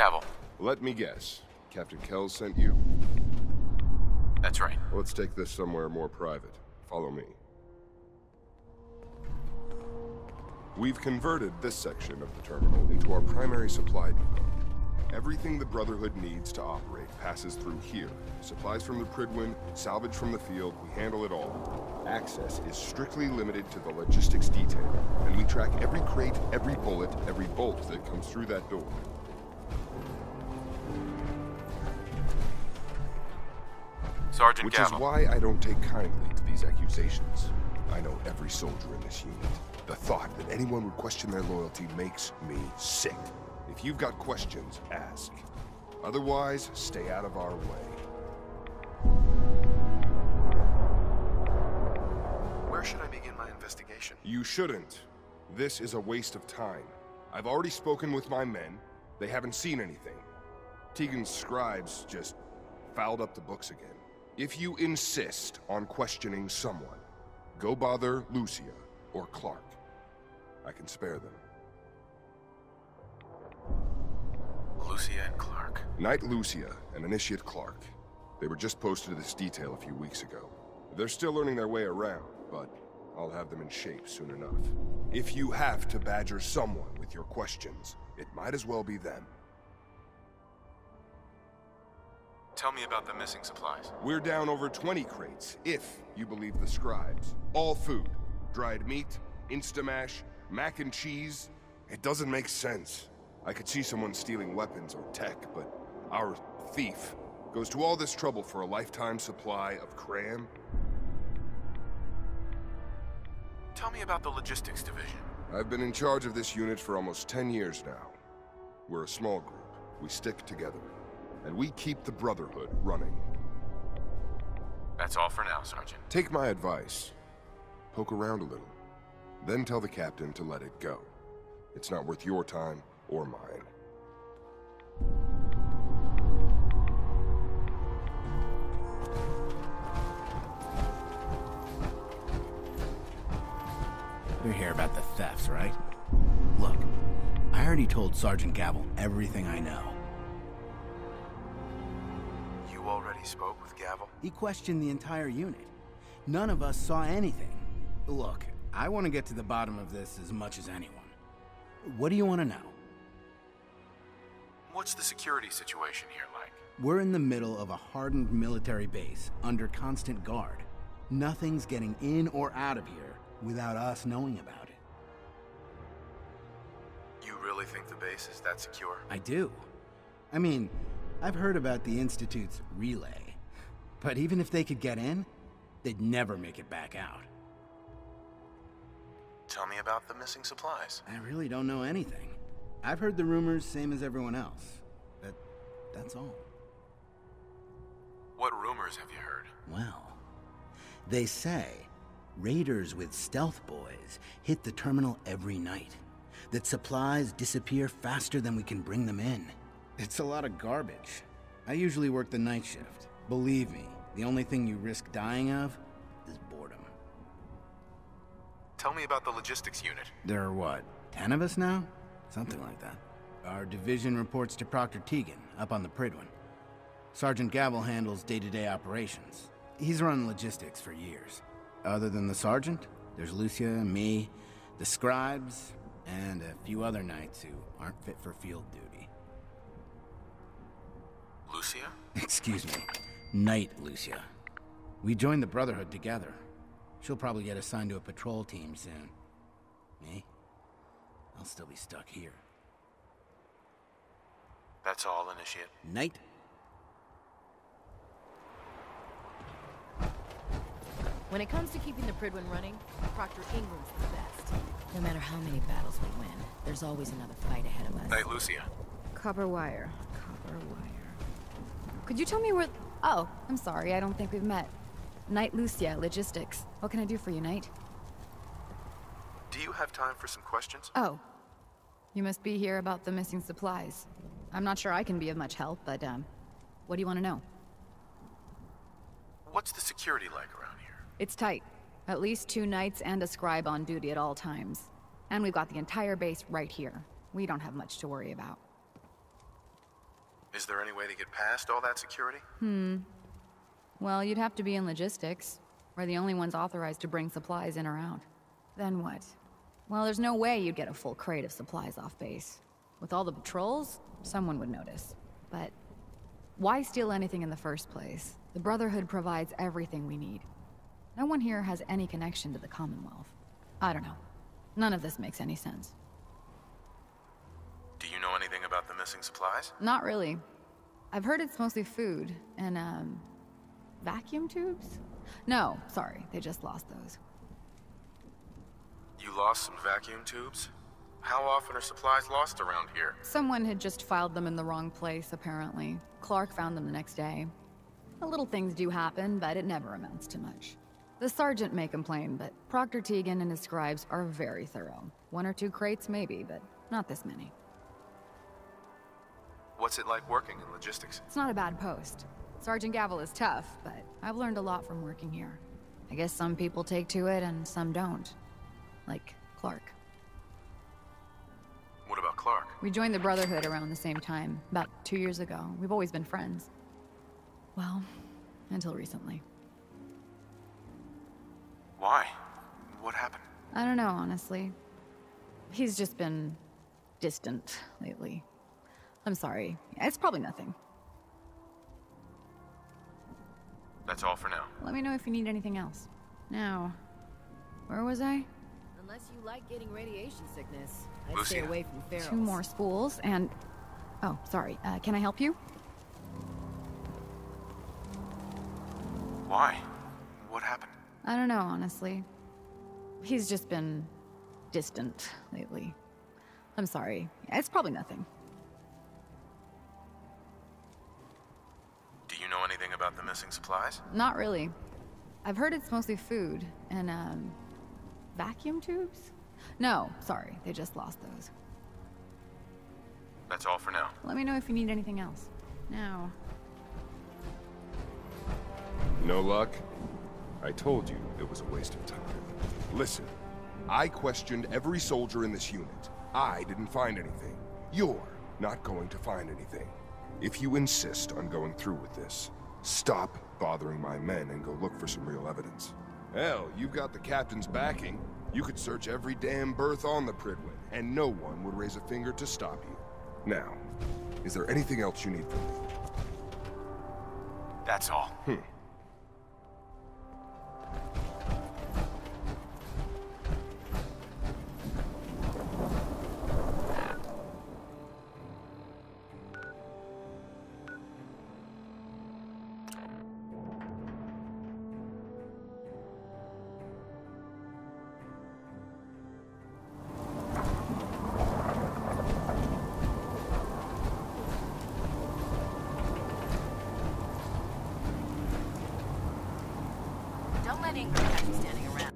Gavel. Let me guess. Captain Kells sent you? That's right. Let's take this somewhere more private. Follow me. We've converted this section of the terminal into our primary supply depot. Everything the Brotherhood needs to operate passes through here. Supplies from the Prydwen, salvage from the field, we handle it all. Access is strictly limited to the logistics detail, and we track every crate, every bullet, every bolt that comes through that door. Sergeant Gavel. Which is why I don't take kindly to these accusations. I know every soldier in this unit. The thought that anyone would question their loyalty makes me sick. If you've got questions, ask. Otherwise, stay out of our way. Where should I begin my investigation? You shouldn't. This is a waste of time. I've already spoken with my men. They haven't seen anything. Tegan's scribes just fouled up the books again. If you insist on questioning someone, go bother Lucia or Clark. I can spare them. Lucia and Clark. Knight Lucia and Initiate Clark. They were just posted to this detail a few weeks ago. They're still learning their way around, but I'll have them in shape soon enough. If you have to badger someone with your questions, it might as well be them. Tell me about the missing supplies. We're down over 20 crates, if you believe the scribes. All food. Dried meat, Instamash, mac and cheese. It doesn't make sense. I could see someone stealing weapons or tech, but our thief goes to all this trouble for a lifetime supply of cram. Tell me about the logistics division. I've been in charge of this unit for almost 10 years now. We're a small group. We stick together. And we keep the Brotherhood running. That's all for now, Sergeant. Take my advice. Poke around a little. Then tell the captain to let it go. It's not worth your time or mine. You're here about the thefts, right? Look, I already told Sergeant Gavel everything I know. You already spoke with Gavel? He questioned the entire unit. None of us saw anything. Look, I want to get to the bottom of this as much as anyone. What do you want to know? What's the security situation here like? We're in the middle of a hardened military base, under constant guard. Nothing's getting in or out of here without us knowing about it. You really think the base is that secure? I do. I mean, I've heard about the Institute's relay. But even if they could get in, they'd never make it back out. Tell me about the missing supplies. I really don't know anything. I've heard the rumors, same as everyone else. That's all. What rumors have you heard? Well, they say raiders with stealth boys hit the terminal every night. That supplies disappear faster than we can bring them in. It's a lot of garbage. I usually work the night shift. Believe me, the only thing you risk dying of is boredom. Tell me about the logistics unit. There are what, 10 of us now? Something like that. Our division reports to Proctor Tegan, up on the Prydwen. Sergeant Gavel handles day-to-day operations. He's run logistics for years. Other than the sergeant, there's Lucia, me, the scribes, and a few other knights who aren't fit for field duty. Lucia? Excuse me. Knight Lucia. We joined the Brotherhood together. She'll probably get assigned to a patrol team soon. Me? I'll still be stuck here. That's all, Initiate. Knight? When it comes to keeping the Prydwen running, Proctor Ingram's the best. No matter how many battles we win, there's always another fight ahead of us. Knight Lucia. Copper wire. Copper wire. Could you tell me where... Oh, I'm sorry, I don't think we've met. Knight Lucia, Logistics. What can I do for you, Knight? Do you have time for some questions? Oh. You must be here about the missing supplies. I'm not sure I can be of much help, but, what do you want to know? What's the security like around here? It's tight. At least 2 knights and a scribe on duty at all times. And we've got the entire base right here. We don't have much to worry about. Is there any way to get past all that security? Well, you'd have to be in logistics. We're the only ones authorized to bring supplies in or out. Then what? Well, there's no way you'd get a full crate of supplies off base. With all the patrols, someone would notice. But why steal anything in the first place? The Brotherhood provides everything we need. No one here has any connection to the Commonwealth. I don't know. None of this makes any sense. Do you know anything about the missing supplies? Not really. I've heard it's mostly food and, vacuum tubes? No, sorry, they just lost those. You lost some vacuum tubes? How often are supplies lost around here? Someone had just filed them in the wrong place, apparently. Clark found them the next day. The little things do happen, but it never amounts to much. The sergeant may complain, but Proctor Tegan and his scribes are very thorough. 1 or 2 crates maybe, but not this many. What's it like working in logistics? It's not a bad post. Sergeant Gavel is tough, but I've learned a lot from working here. I guess some people take to it and some don't. Like Clark. What about Clark? We joined the Brotherhood around the same time, about 2 years ago. We've always been friends. Well, until recently. Why? What happened? I don't know, honestly. He's just been distant lately. I'm sorry. It's probably nothing. That's all for now. Let me know if you need anything else. Now, where was I? Unless you like getting radiation sickness, I'd Lucia. stay away from ferals. 2 more spools and... Oh, sorry. Can I help you? Why? What happened? I don't know, honestly. He's just been distant lately. I'm sorry. It's probably nothing. Do you know anything about the missing supplies? Not really. I've heard it's mostly food and, vacuum tubes? No, sorry. They just lost those. That's all for now. Let me know if you need anything else. Now. No luck? I told you it was a waste of time. Listen, I questioned every soldier in this unit. I didn't find anything. You're not going to find anything. If you insist on going through with this, stop bothering my men and go look for some real evidence. Hell, you've got the captain's backing. You could search every damn berth on the Pridwin, and no one would raise a finger to stop you. Now, is there anything else you need from me? That's all. Don't let Ingram have you standing around.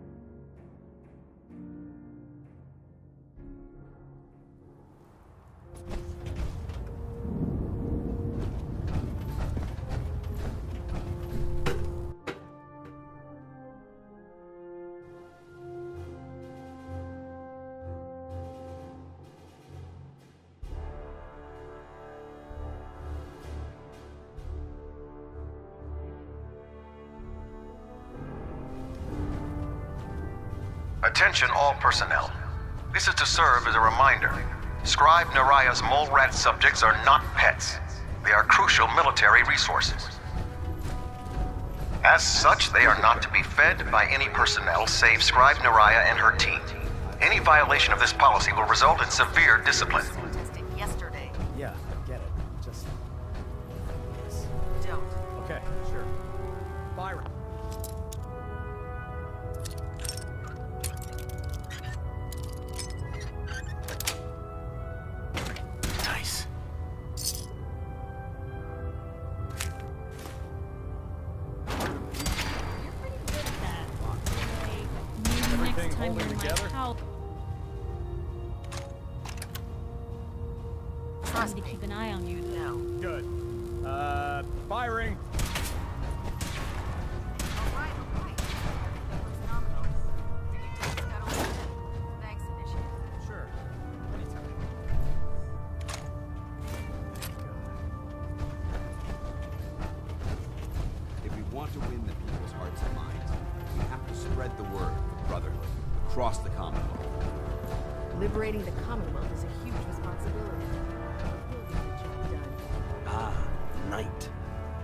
Attention all personnel. This is to serve as a reminder. Scribe Naraya's mole rat subjects are not pets. They are crucial military resources. As such, they are not to be fed by any personnel save Scribe Naraya and her team. Any violation of this policy will result in severe discipline. Testing yesterday. Yeah, I get it. Just... Don't. Okay, sure. Byron. Nice. Everything holding together? Trust me to keep an eye on you, though. Good. Firing. Sure. Anytime. spread the word for Brotherhood across the Commonwealth. Liberating the Commonwealth is a huge responsibility. We'll get the job done. Ah, Knight.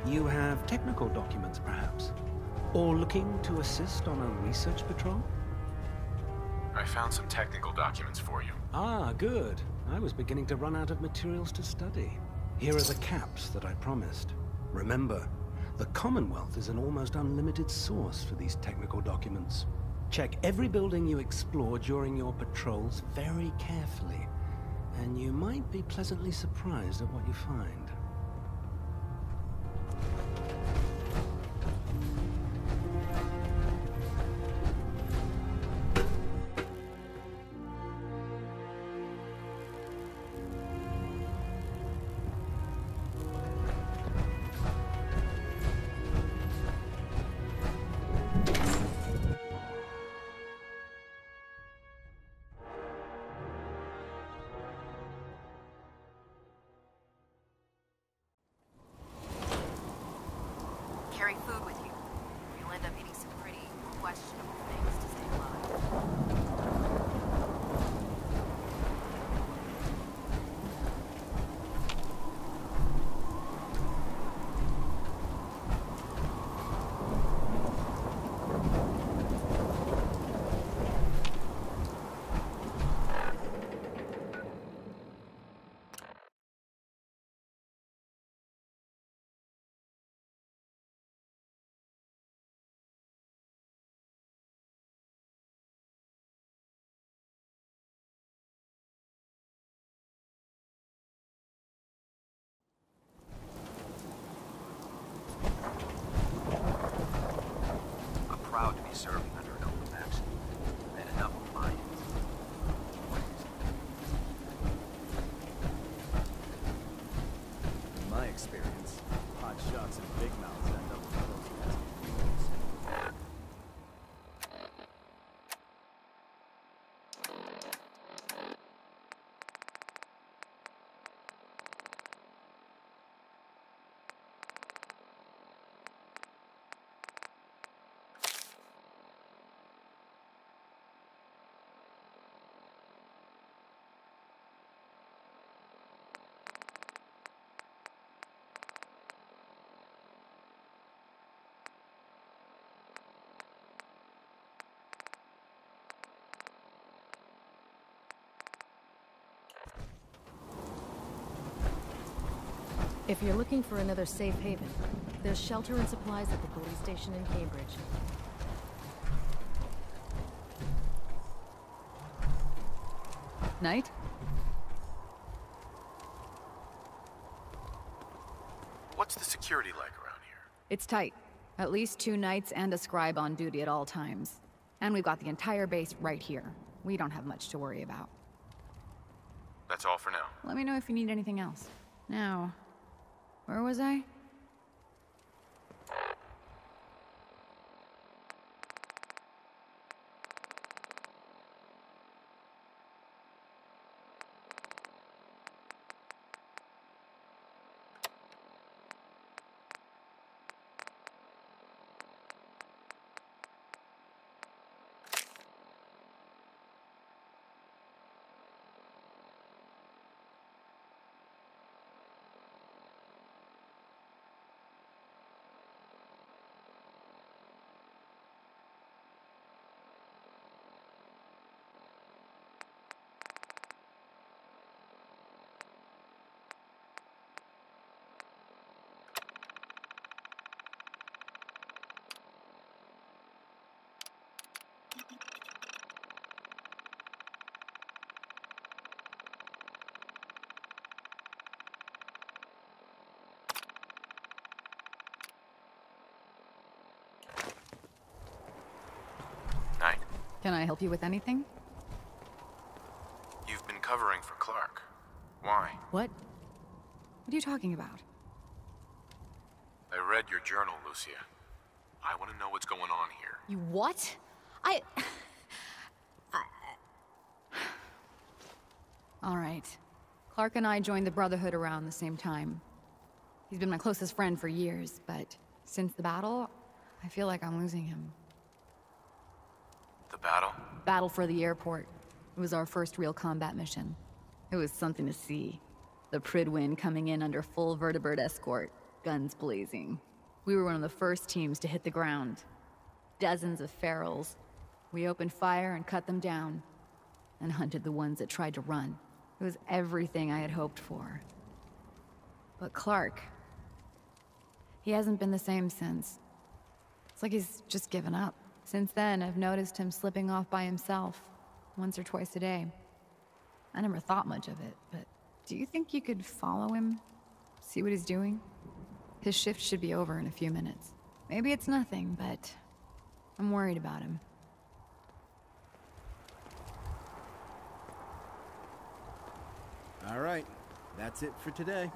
You have technical documents, perhaps? Or looking to assist on a research patrol? I found some technical documents for you. Ah, good. I was beginning to run out of materials to study. Here are the caps that I promised. Remember, the Commonwealth is an almost unlimited source for these technical documents. Check every building you explore during your patrols very carefully, and you might be pleasantly surprised at what you find. Carry food with you. You'll end up eating some pretty questionable things to stay alive. I'm proud to be serving under an open faction. And enough of my ends. In my experience, hot shots and big mouths end up with those guys. If you're looking for another safe haven, there's shelter and supplies at the police station in Cambridge. Knight? What's the security like around here? It's tight. At least 2 knights and a scribe on duty at all times. And we've got the entire base right here. We don't have much to worry about. That's all for now. Let me know if you need anything else. Now, where was I? Night. Can I help you with anything? You've been covering for Clark. Why? What? What are you talking about? I read your journal, Lucia. I want to know what's going on here. You what? All right. Clark and I joined the Brotherhood around the same time. He's been my closest friend for years, but since the battle, I feel like I'm losing him. battle? Battle for the airport. It was our first real combat mission. It was something to see. The Pridwin coming in under full vertebrate escort, guns blazing. We were one of the first teams to hit the ground. Dozens of ferals. We opened fire and cut them down, and hunted the ones that tried to run. It was everything I had hoped for. But Clark, he hasn't been the same since. It's like he's just given up. Since then, I've noticed him slipping off by himself, once or twice a day. I never thought much of it, but do you think you could follow him? See what he's doing? His shift should be over in a few minutes. Maybe it's nothing, but I'm worried about him. All right, that's it for today.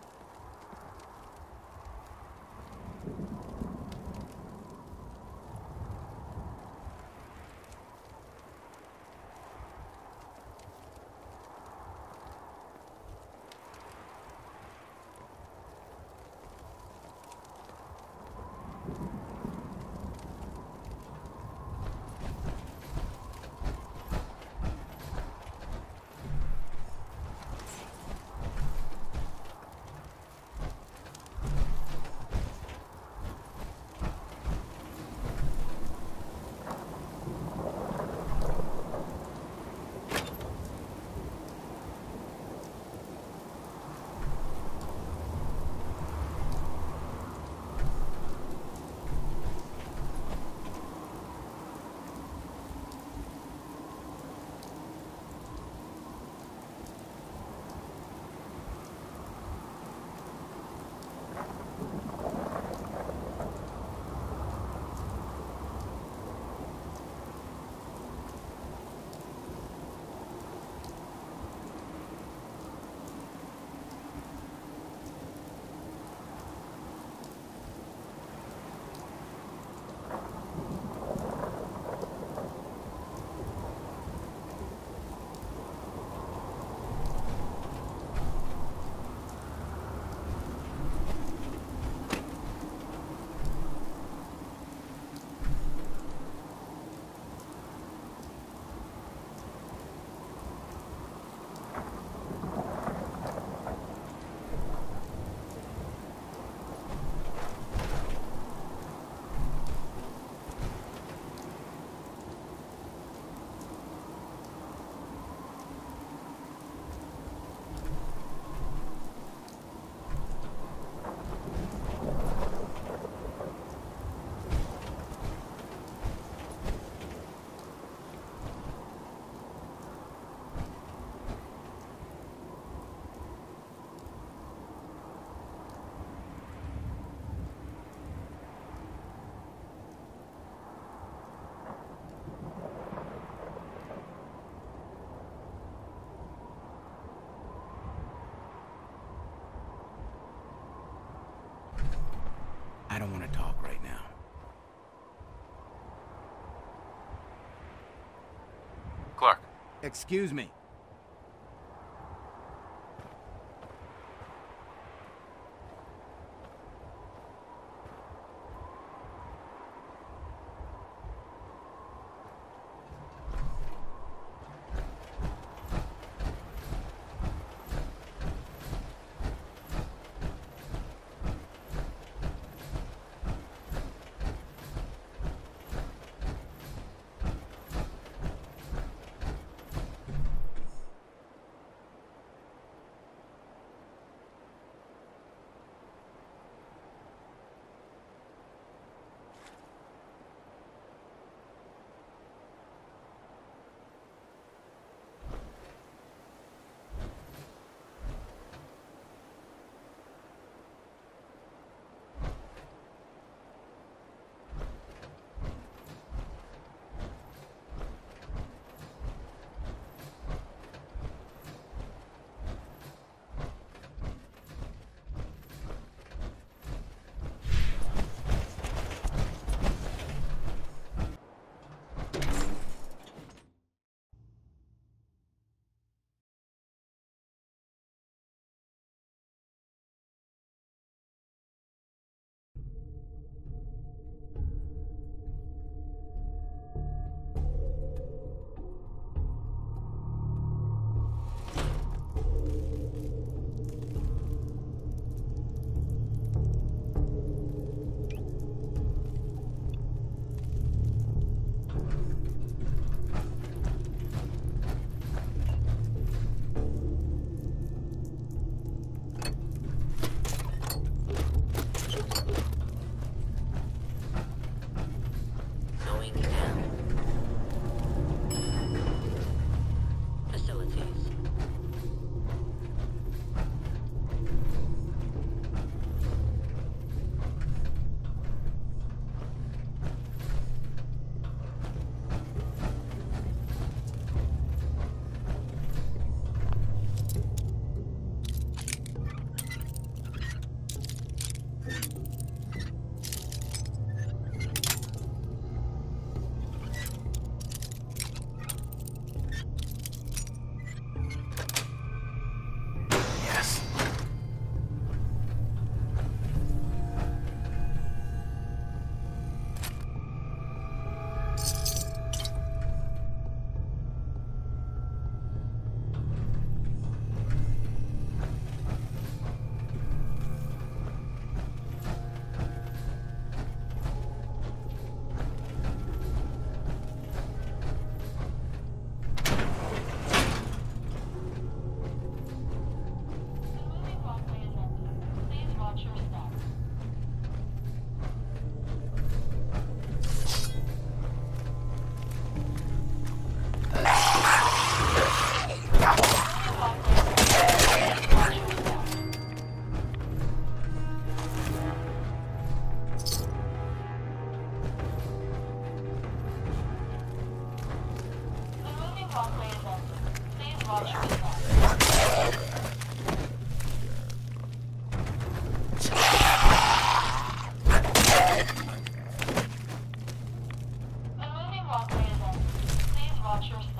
I don't want to talk right now. Clark. Excuse me. watch your step. A moving walkway is in. Please watch your step.